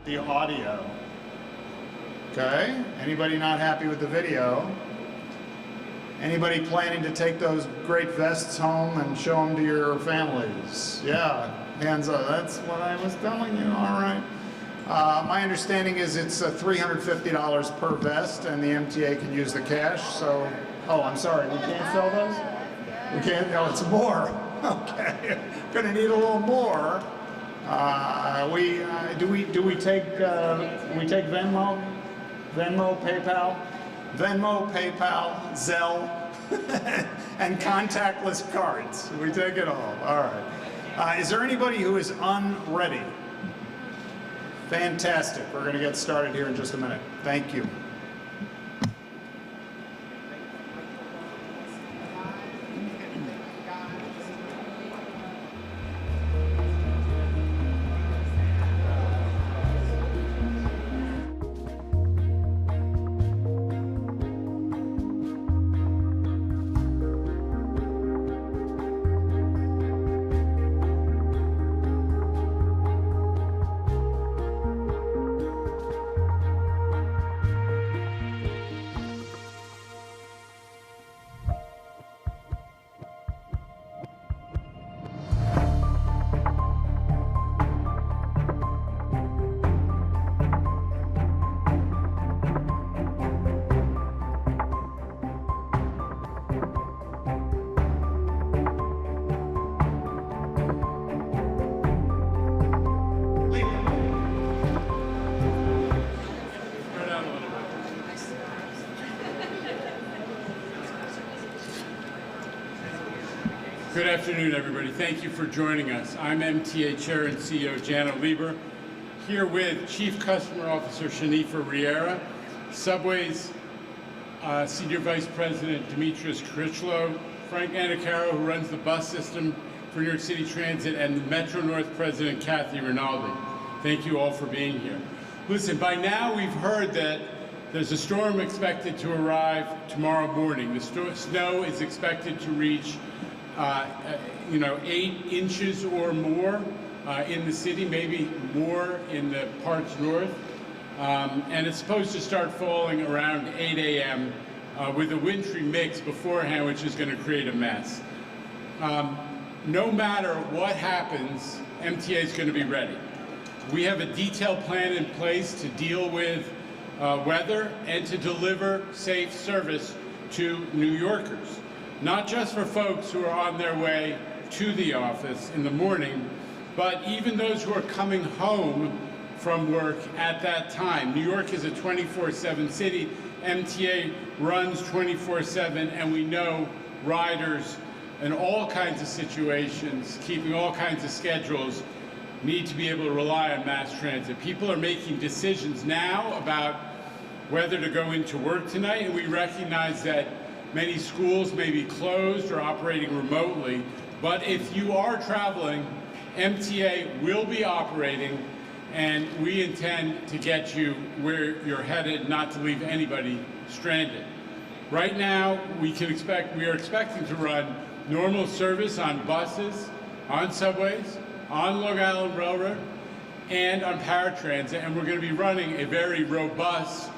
The audio. Okay, anybody not happy with the video? Anybody planning to take those great vests home and show them to your families? Yeah, hands up. That's what I was telling you. All right. My understanding is it's $350 per vest, and the MTA can use the cash. So, oh, I'm sorry, we can't sell those? We can't. No, it's more. Okay, gonna need a little more. Do we take Venmo, PayPal, Zelle, and contactless cards? We take it all. All right. Is there anybody who is unready? Fantastic. We're going to get started here in just a minute. Thank you. Good afternoon, everybody. Thank you for joining us. I'm MTA Chair and CEO Jana Lieber, here with Chief Customer Officer Shanifa Riera, Subway's Senior Vice President Demetrius Critchlow, Frank Anacaro, who runs the bus system for New York City Transit, and the Metro North President Kathy Rinaldi. Thank you all for being here. Listen, by now we've heard that there's a storm expected to arrive tomorrow morning. The snow is expected to reach 8 inches or more in the city, maybe more in the parts north. And it's supposed to start falling around 8 a.m. With a wintry mix beforehand, which is going to create a mess. No matter what happens, MTA is going to be ready. We have a detailed plan in place to deal with weather and to deliver safe service to New Yorkers. Not just for folks who are on their way to the office in the morning, but even those who are coming home from work at that time. New York is a 24/7 city. MTA runs 24/7, and we know riders in all kinds of situations, keeping all kinds of schedules, need to be able to rely on mass transit. People are making decisions now about whether to go into work tonight, and we recognize that many schools may be closed or operating remotely, but if you are traveling, MTA will be operating, and we intend to get you where you're headed, not to leave anybody stranded. Right now, we are expecting to run normal service on buses, on subways, on Long Island Railroad, and on paratransit, and we're going to be running a very robust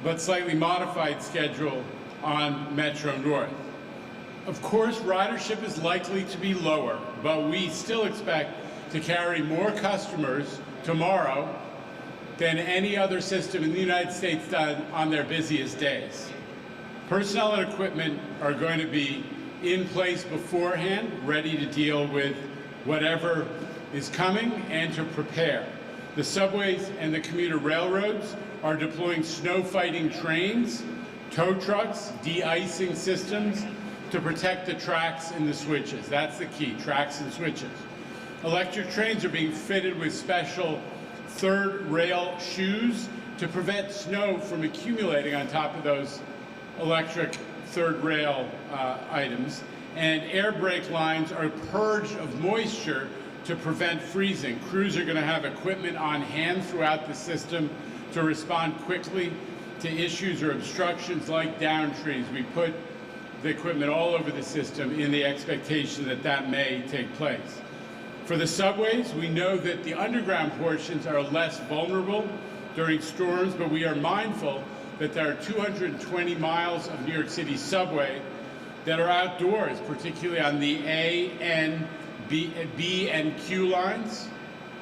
but slightly modified schedule on Metro North. Of course, ridership is likely to be lower, but we still expect to carry more customers tomorrow than any other system in the United States does on their busiest days. Personnel and equipment are going to be in place beforehand, ready to deal with whatever is coming and to prepare. The subways and the commuter railroads are deploying snow fighting trains, tow trucks, de-icing systems to protect the tracks and the switches. That's the key, tracks and switches. Electric trains are being fitted with special third rail shoes to prevent snow from accumulating on top of those electric third rail items. And air brake lines are purged of moisture to prevent freezing. Crews are going to have equipment on hand throughout the system to respond quickly to issues or obstructions like down trees. We put the equipment all over the system in the expectation that that may take place. For the subways, we know that the underground portions are less vulnerable during storms, but we are mindful that there are 220 miles of New York City subway that are outdoors, particularly on the A, N, B, and Q lines,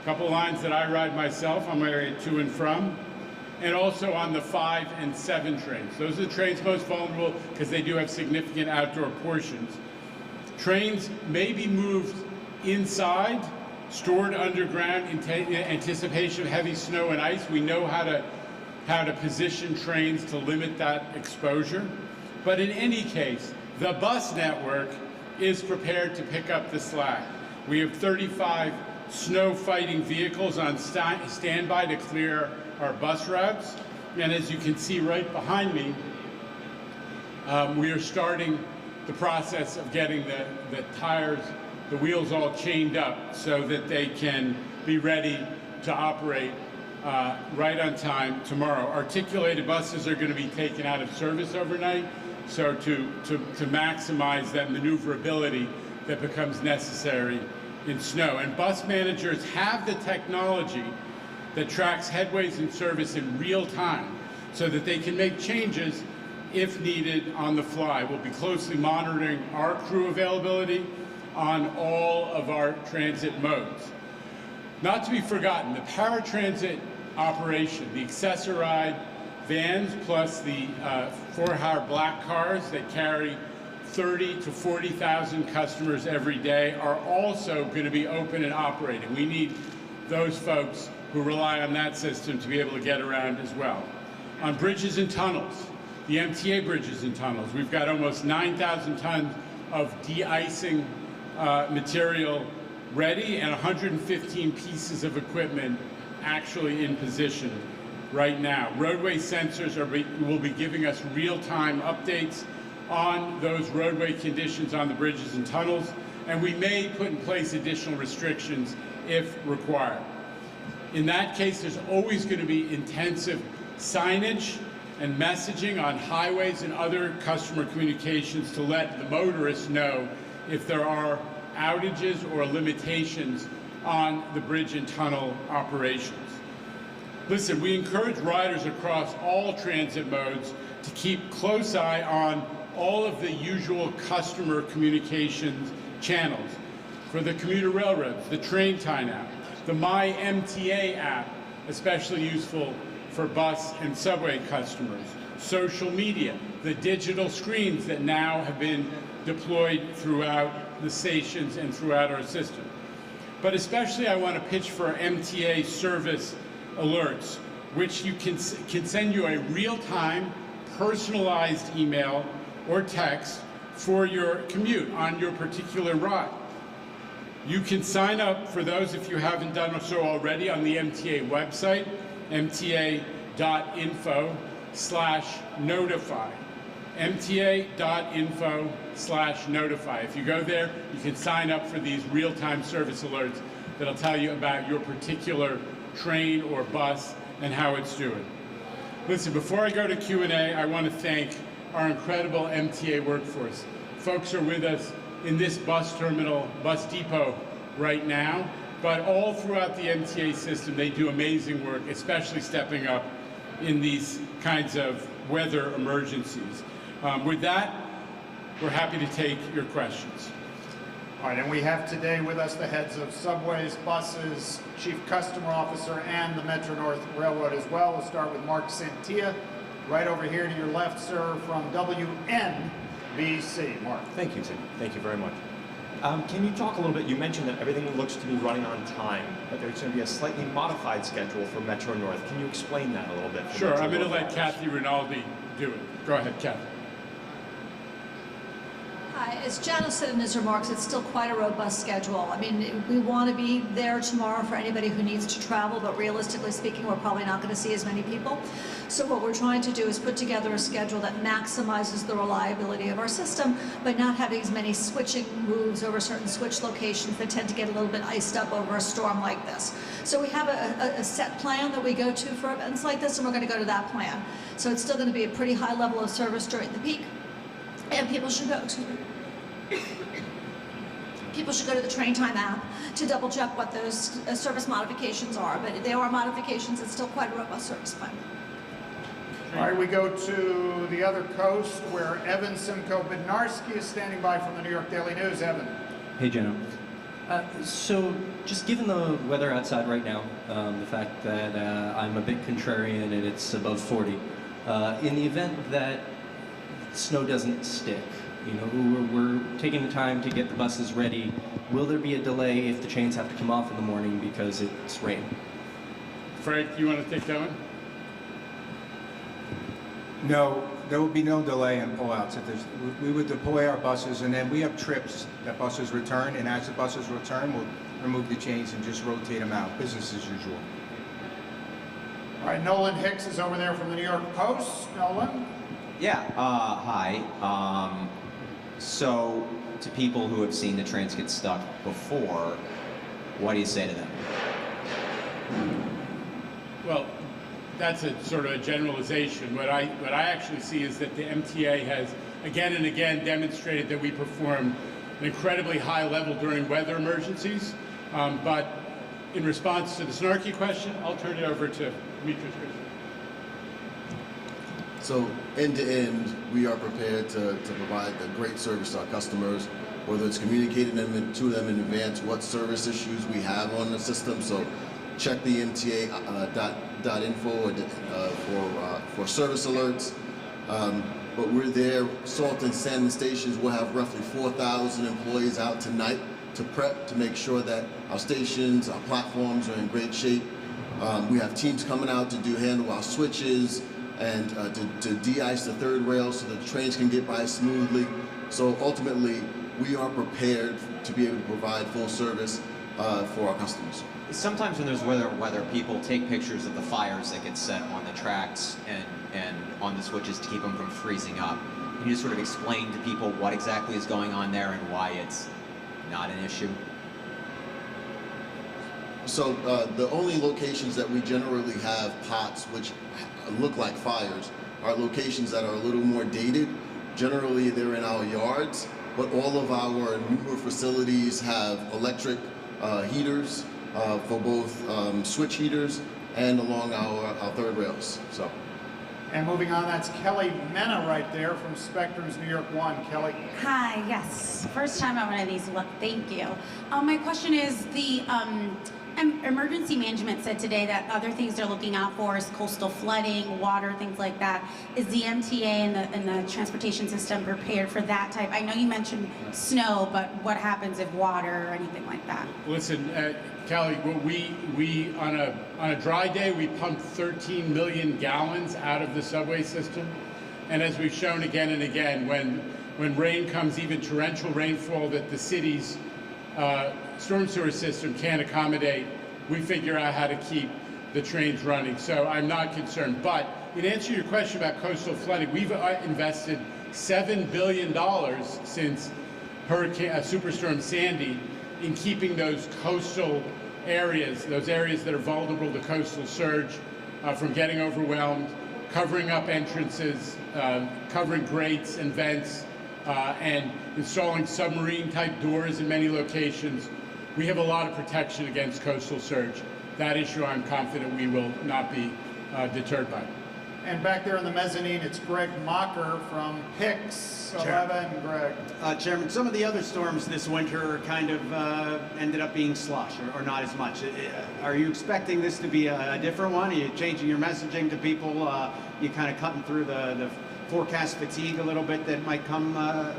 a couple lines that I ride myself on my way to and from, and also on the 5 and 7 trains. Those are the trains most vulnerable because they do have significant outdoor portions. Trains may be moved inside, stored underground in anticipation of heavy snow and ice. We know how to position trains to limit that exposure. But in any case, the bus network is prepared to pick up the slack. We have 35 snow fighting vehicles on standby to clear our bus routes. And as you can see right behind me, we are starting the process of getting the tires, the wheels all chained up so that they can be ready to operate right on time tomorrow. Articulated buses are going to be taken out of service overnight, so to maximize that maneuverability that becomes necessary in snow. And bus managers have the technology that tracks headways in service in real time so that they can make changes if needed on the fly. We'll be closely monitoring our crew availability on all of our transit modes. Not to be forgotten, the paratransit operation, the accessoride vans plus the for-hire black cars that carry 30 to 40,000 customers every day are also going to be open and operating. We need those folks who rely on that system to be able to get around as well. On bridges and tunnels, the MTA bridges and tunnels, we've got almost 9,000 tons of de-icing material ready and 115 pieces of equipment actually in position right now. Roadway sensors will be giving us real-time updates on those roadway conditions on the bridges and tunnels, and we may put in place additional restrictions if required. In that case, there's always going to be intensive signage and messaging on highways and other customer communications to let the motorists know if there are outages or limitations on the bridge and tunnel operations. Listen, we encourage riders across all transit modes to keep close eye on all of the usual customer communications channels. For the commuter railroads, the Train Time app, the My MTA app, especially useful for bus and subway customers, social media, the digital screens that now have been deployed throughout the stations and throughout our system. But especially I want to pitch for MTA service alerts, which can send you a real-time, personalized email or text for your commute on your particular ride. You can sign up for those if you haven't done so already on the MTA website, mta.info/notify. mta.info/notify. If you go there, you can sign up for these real-time service alerts that'll tell you about your particular train or bus and how it's doing. Listen, before I go to Q&A, I want to thank our incredible MTA workforce. Folks are with us in this bus terminal, bus depot right now, but all throughout the MTA system, they do amazing work, especially stepping up in these kinds of weather emergencies. With that, we're happy to take your questions. All right, and we have today with us the heads of subways, buses, chief customer officer, and the Metro North Railroad as well. We'll start with Mark Santia, right over here to your left, sir, from WNBC. Mark. Thank you, Tim. Thank you very much. Can you talk a little bit, you mentioned that everything looks to be running on time, but there's going to be a slightly modified schedule for Metro North. Can you explain that a little bit? Sure, I'm going to let Kathy Rinaldi do it. Go ahead, Kathy. Hi, as Janice said in his remarks, it's still quite a robust schedule. I mean, we want to be there tomorrow for anybody who needs to travel, but realistically speaking, we're probably not going to see as many people. So what we're trying to do is put together a schedule that maximizes the reliability of our system, but not having as many switching moves over certain switch locations that tend to get a little bit iced up over a storm like this. So we have a set plan that we go to for events like this, and we're going to go to that plan. So it's still going to be a pretty high level of service during the peak. And people should go, people should go to the Train Time app to double check what those service modifications are. But if they are modifications, it's still quite a robust service plan. All right, we go to the other coast where Evan Simko-Bednarski is standing by from the New York Daily News. Evan. Hey, Jenna. So just given the weather outside right now, the fact that I'm a bit contrarian and it's above 40, in the event that snow doesn't stick, you know, we're taking the time to get the buses ready. Will there be a delay if the trains have to come off in the morning because it's rain? Frank, you want to take that one? No, there will be no delay in pullouts. We would deploy our buses, and then we have trips that buses return, and as the buses return, we'll remove the chains and just rotate them out. Business as usual. All right, Nolan Hicks is over there from the New York Post. Nolan. Yeah, hi. So, to people who have seen the trains get stuck before, what do you say to them? Well, that's a sort of a generalization. What I actually see is that the MTA has again and again demonstrated that we perform an incredibly high level during weather emergencies. But in response to the snarky question, I'll turn it over to Demetrius. So end to end, we are prepared to provide a great service to our customers, whether it's communicating to them in advance what service issues we have on the system. So check the MTA.info for service alerts. But we're there, Salt and Sand stations will have roughly 4,000 employees out tonight to prep to make sure that our stations, our platforms are in great shape. We have teams coming out to handle our switches, and to de-ice the third rail so that the trains can get by smoothly. So ultimately, we are prepared to be able to provide full service for our customers. Sometimes when there's weather, people take pictures of the fires that get set on the tracks and on the switches to keep them from freezing up. Can you just sort of explain to people what exactly is going on there and why it's not an issue? So the only locations that we generally have pots which look like fires are locations that are a little more dated. Generally, they're in our yards, but all of our newer facilities have electric heaters for both switch heaters and along our third rails. So. And moving on, that's Kelly Mena right there from Spectrum's New York One. Kelly. Hi, yes. First time on one of these. Well, thank you. My question is the emergency management said today that other things they're looking out for is coastal flooding, water, things like that. Is the MTA and the transportation system prepared for that type? I know you mentioned snow, but what happens if water or anything like that? Listen, Kelly, we on a dry day we pump 13 million gallons out of the subway system. And as we've shown again and again, when rain comes, even torrential rainfall that the city's storm sewer system can't accommodate, we figure out how to keep the trains running. So I'm not concerned. But in answer to your question about coastal flooding, we've invested $7 billion since Superstorm Sandy in keeping those coastal areas, those areas that are vulnerable to coastal surge, from getting overwhelmed, covering up entrances, covering grates and vents, and installing submarine-type doors in many locations. We have a lot of protection against coastal surge. That issue I'm confident we will not be deterred by. And back there in the mezzanine, it's Greg Mocker from PIX 11. Greg. Chairman, some of the other storms this winter kind of ended up being slush or not as much. Are you expecting this to be a different one? Are you changing your messaging to people? You kind of cutting through the forecast fatigue a little bit that might come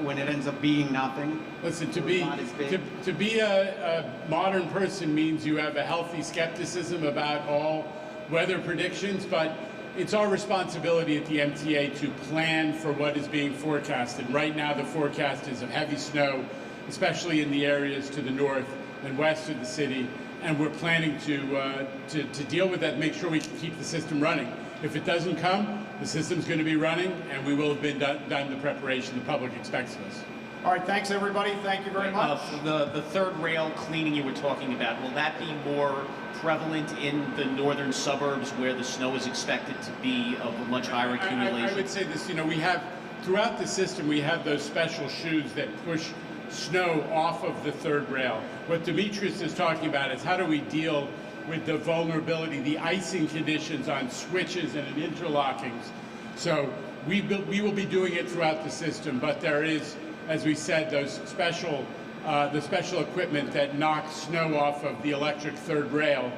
when it ends up being nothing? Listen, to be a modern person means you have a healthy skepticism about all weather predictions, but it's our responsibility at the MTA to plan for what is being forecasted. Right now, the forecast is of heavy snow, especially in the areas to the north and west of the city, and we're planning to deal with that and make sure we can keep the system running. If it doesn't come, the system's going to be running, and we will have done the preparation the public expects of us. All right, thanks everybody. Thank you very much. The third rail cleaning you were talking about, will that be more prevalent in the northern suburbs where the snow is expected to be of a much higher accumulation? I would say this, we have, throughout the system, we have those special shoes that push snow off of the third rail. What Demetrius is talking about is how do we deal with the vulnerability, the icing conditions on switches and in interlockings. So we will be doing it throughout the system, but there is, as we said, those the special equipment that knocks snow off of the electric third rail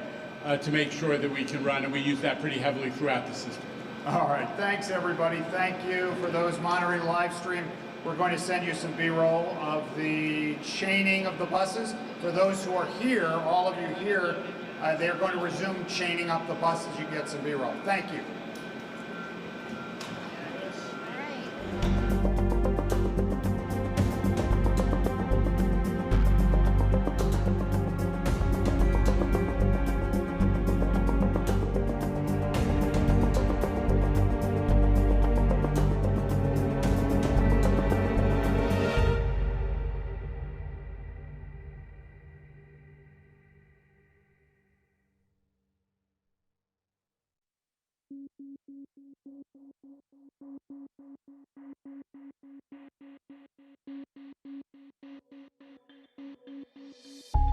to make sure that we can run, and we use that pretty heavily throughout the system. All right, thanks everybody. Thank you for those monitoring live stream. We're going to send you some B-roll of the chaining of the buses. For those who are here, all of you here, they're going to resume chaining up the buses. You get some B-roll. Thank you.